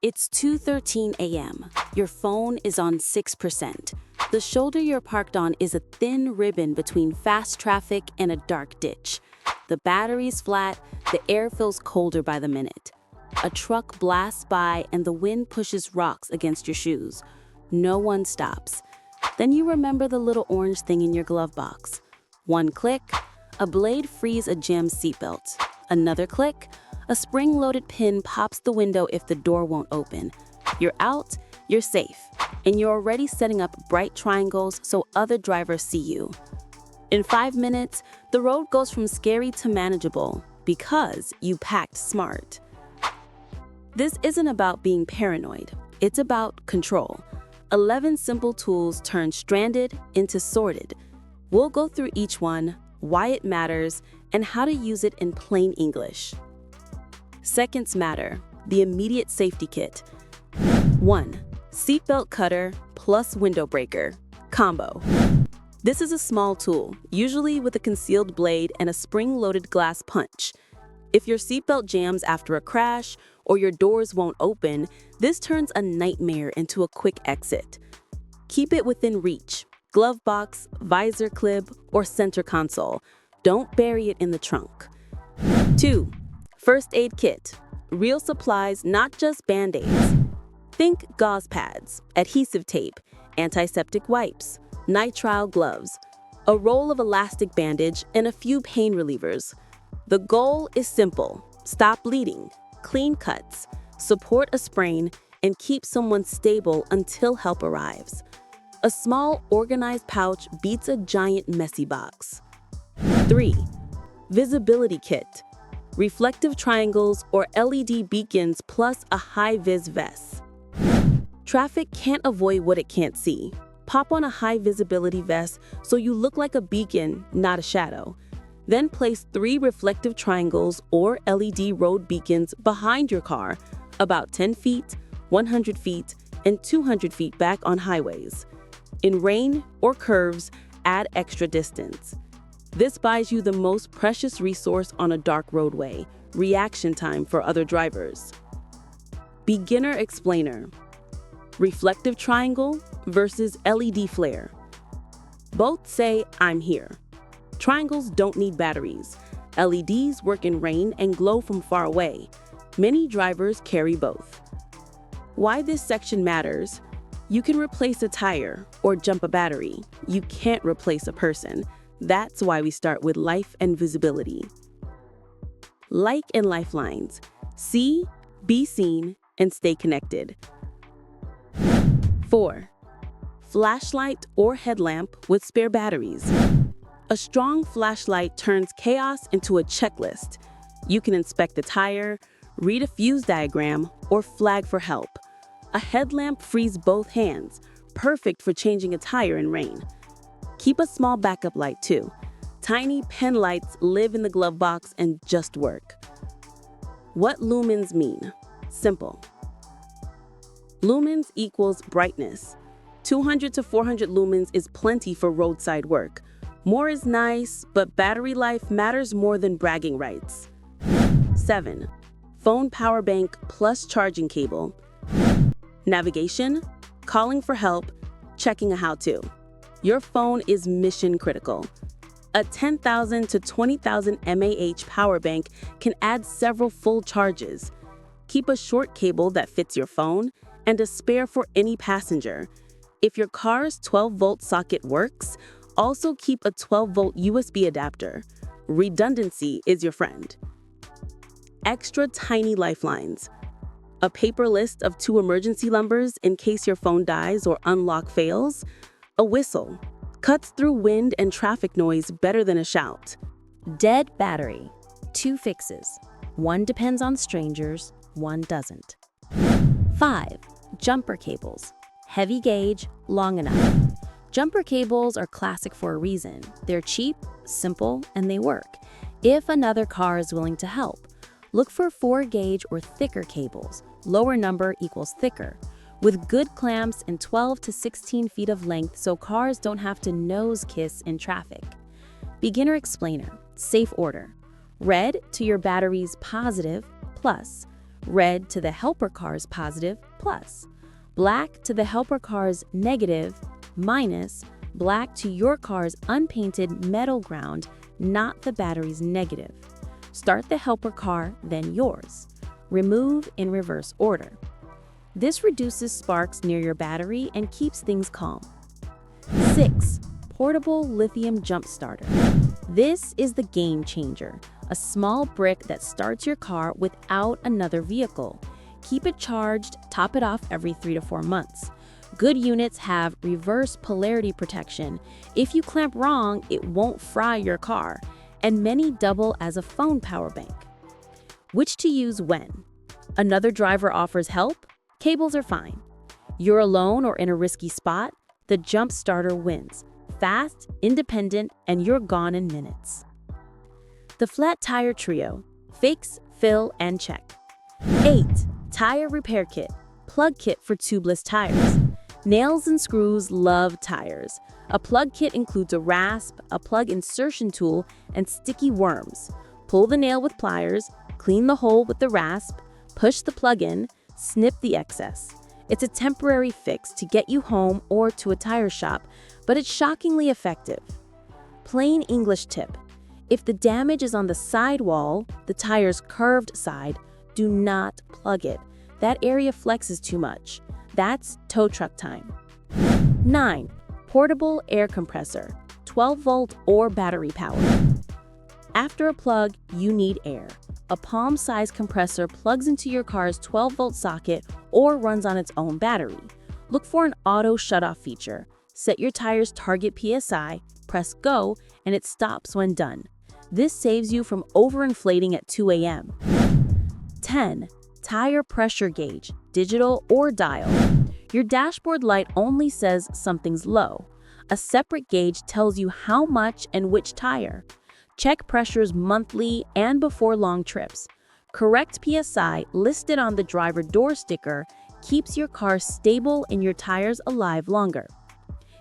It's 2:13 a.m. Your phone is on 6%. The shoulder you're parked on is a thin ribbon between fast traffic and a dark ditch. The battery's flat, the air feels colder by the minute. A truck blasts by and the wind pushes rocks against your shoes. No one stops. Then you remember the little orange thing in your glove box. One click, a blade frees a jammed seatbelt. Another click, a spring-loaded pin pops the window if the door won't open. You're out, you're safe, and you're already setting up bright triangles so other drivers see you. In 5 minutes, the road goes from scary to manageable because you packed smart. This isn't about being paranoid. It's about control. 11 simple tools turn stranded into sorted. We'll go through each one, why it matters, and how to use it in plain English. Seconds matter, the immediate safety kit. 1. Seatbelt cutter plus window breaker. Combo. This is a small tool, usually with a concealed blade and a spring-loaded glass punch. If your seatbelt jams after a crash or your doors won't open, this turns a nightmare into a quick exit. Keep it within reach. Glove box, visor clip, or center console. Don't bury it in the trunk. 2. First aid kit. Real supplies, not just Band-Aids. Think gauze pads, adhesive tape, antiseptic wipes, nitrile gloves, a roll of elastic bandage, and a few pain relievers. The goal is simple. Stop bleeding, clean cuts, support a sprain, and keep someone stable until help arrives. A small, organized pouch beats a giant, messy box. 3. Visibility kit. Reflective triangles or LED beacons plus a high-vis vest. Traffic can't avoid what it can't see. Pop on a high-visibility vest so you look like a beacon, not a shadow. Then place 3 reflective triangles or LED road beacons behind your car, about 10 feet, 100 feet, and 200 feet back on highways. In rain or curves, add extra distance. This buys you the most precious resource on a dark roadway, reaction time for other drivers. Beginner explainer. Reflective triangle versus LED flare. Both say, "I'm here." Triangles don't need batteries. LEDs work in rain and glow from far away. Many drivers carry both. Why this section matters? You can replace a tire or jump a battery. You can't replace a person. That's why we start with life and visibility. Like and lifelines. See, be seen, and stay connected. 4. Flashlight or headlamp with spare batteries. A strong flashlight turns chaos into a checklist. You can inspect the tire, read a fuse diagram, or flag for help. A headlamp frees both hands, perfect for changing a tire in rain. Keep a small backup light too. Tiny pen lights live in the glove box and just work. What lumens mean? Simple. Lumens equals brightness. 200 to 400 lumens is plenty for roadside work. More is nice, but battery life matters more than bragging rights. 7. Phone power bank plus charging cable. Navigation, calling for help, checking a how-to. Your phone is mission critical. A 10,000 to 20,000 mAh power bank can add several full charges. Keep a short cable that fits your phone and a spare for any passenger. If your car's 12-volt socket works, also keep a 12-volt USB adapter. Redundancy is your friend. Extra tiny lifelines. A paper list of 2 emergency numbers in case your phone dies or unlock fails. A whistle. Cuts through wind and traffic noise better than a shout. Dead battery. 2 fixes. One depends on strangers, one doesn't. 5. Jumper cables. Heavy gauge, long enough. Jumper cables are classic for a reason. They're cheap, simple, and they work. If another car is willing to help, look for 4 gauge or thicker cables. Lower number equals thicker, with good clamps and 12 to 16 feet of length so cars don't have to nose kiss in traffic. Beginner explainer, safe order. Red to your battery's positive, plus. red to the helper car's positive, plus, black to the helper car's negative, minus, black to your car's unpainted metal ground, not the battery's negative. Start the helper car, then yours. Remove in reverse order. This reduces sparks near your battery and keeps things calm. 6. Portable lithium jump starter. This is the game changer, a small brick that starts your car without another vehicle. Keep it charged, top it off every 3 to 4 months. Good units have reverse polarity protection. If you clamp wrong, it won't fry your car, and many double as a phone power bank. Which to use when? Another driver offers help? Cables are fine. You're alone or in a risky spot? The jump starter wins. Fast, independent, and you're gone in minutes. The flat tire trio. Fix, fill, and check. 8. Tire repair kit. Plug kit for tubeless tires. Nails and screws love tires. A plug kit includes a rasp, a plug insertion tool, and sticky worms. Pull the nail with pliers, clean the hole with the rasp, push the plug in, snip the excess. It's a temporary fix to get you home or to a tire shop, but it's shockingly effective. Plain English tip. If the damage is on the sidewall, the tire's curved side, do not plug it. That area flexes too much. That's tow truck time. 9. Portable air compressor, 12-volt or battery power. After a plug, you need air. A palm-sized compressor plugs into your car's 12-volt socket or runs on its own battery. Look for an auto shutoff feature. Set your tire's target PSI, press go, and it stops when done. This saves you from overinflating at 2 a.m. 10. Tire pressure gauge, digital or dial. Your dashboard light only says something's low. A separate gauge tells you how much and which tire. Check pressures monthly and before long trips. Correct PSI listed on the driver door sticker keeps your car stable and your tires alive longer.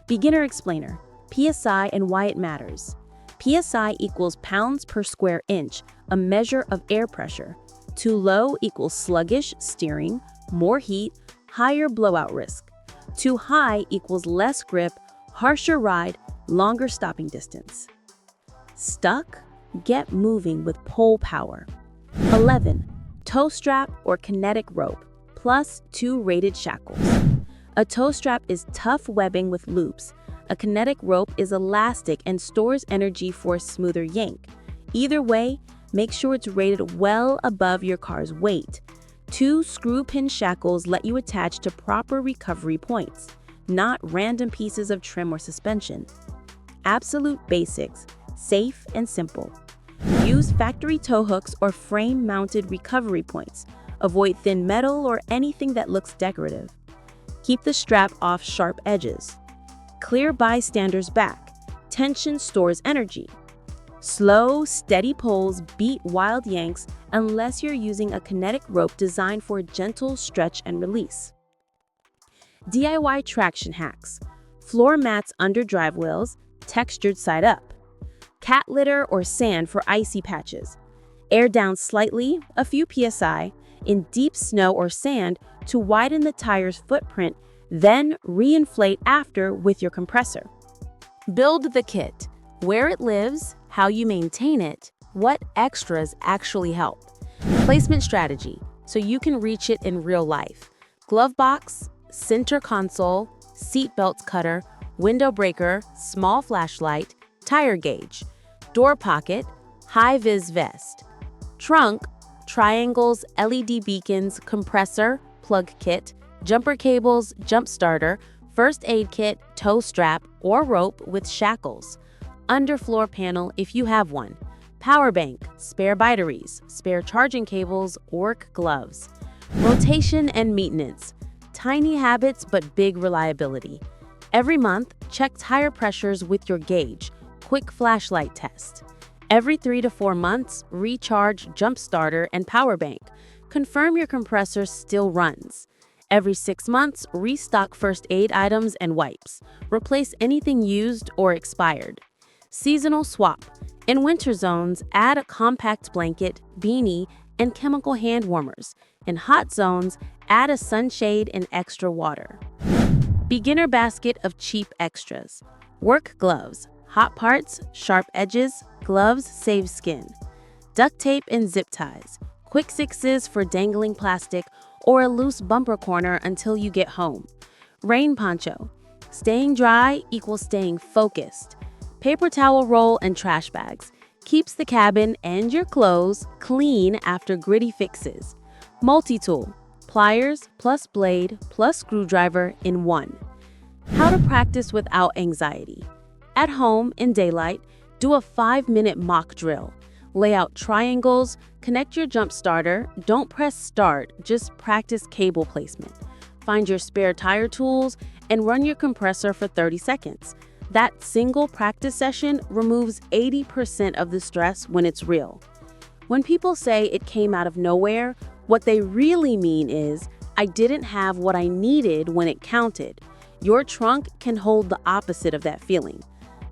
Beginner explainer, PSI and why it matters. PSI equals pounds per square inch, a measure of air pressure. Too low equals sluggish steering, more heat, higher blowout risk. Too high equals less grip, harsher ride, longer stopping distance. Stuck? Get moving with pole power. 11. Tow strap or kinetic rope, plus 2 rated shackles. A tow strap is tough webbing with loops. A kinetic rope is elastic and stores energy for a smoother yank. Either way, make sure it's rated well above your car's weight. 2 screw pin shackles let you attach to proper recovery points, not random pieces of trim or suspension. Absolute basics, safe and simple. Use factory tow hooks or frame-mounted recovery points. Avoid thin metal or anything that looks decorative. Keep the strap off sharp edges. Clear bystanders back. Tension stores energy. Slow, steady pulls beat wild yanks unless you're using a kinetic rope designed for gentle stretch and release. DIY traction hacks. Floor mats under drive wheels, textured side up. Cat litter or sand for icy patches. Air down slightly, a few PSI, in deep snow or sand to widen the tire's footprint, then reinflate after with your compressor. Build the kit. Where it lives, how you maintain it, what extras actually help. Placement strategy, so you can reach it in real life. Glove box, center console, seat belt cutter, window breaker, small flashlight, tire gauge, door pocket, high-vis vest. Trunk, triangles, LED beacons, compressor, plug kit, jumper cables, jump starter, first aid kit, tow strap, or rope with shackles. Underfloor panel if you have one. Power bank, spare batteries, spare charging cables, work gloves. Rotation and maintenance. Tiny habits but big reliability. Every month, check tire pressures with your gauge. Quick flashlight test. Every 3 to 4 months, recharge jump starter and power bank. Confirm your compressor still runs. Every 6 months, restock first aid items and wipes. Replace anything used or expired. Seasonal swap. In winter zones, add a compact blanket, beanie, and chemical hand warmers. In hot zones, add a sunshade and extra water. Beginner basket of cheap extras. Work gloves. Hot parts, sharp edges, gloves save skin. Duct tape and zip ties. Quick fixes for dangling plastic or a loose bumper corner until you get home. Rain poncho. Staying dry equals staying focused. Paper towel roll and trash bags. Keeps the cabin and your clothes clean after gritty fixes. Multi-tool. Pliers plus blade plus screwdriver in one. How to practice without anxiety. At home, in daylight, do a 5-minute mock drill. Lay out triangles, connect your jump starter, don't press start, just practice cable placement. Find your spare tire tools and run your compressor for 30 seconds. That single practice session removes 80% of the stress when it's real. When people say it came out of nowhere, what they really mean is, I didn't have what I needed when it counted. Your trunk can hold the opposite of that feeling.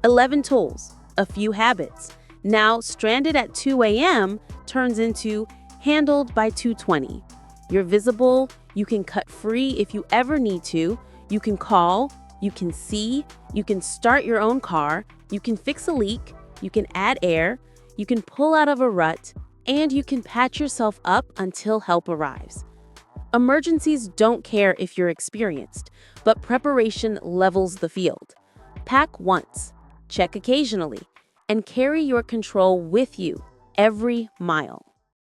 11 tools, a few habits. Now, stranded at 2 a.m. turns into handled by 2:20. You're visible, you can cut free if you ever need to, you can call, you can see, you can start your own car, you can fix a leak, you can add air, you can pull out of a rut, and you can patch yourself up until help arrives. Emergencies don't care if you're experienced, but preparation levels the field. Pack once, check occasionally, and carry your control with you every mile.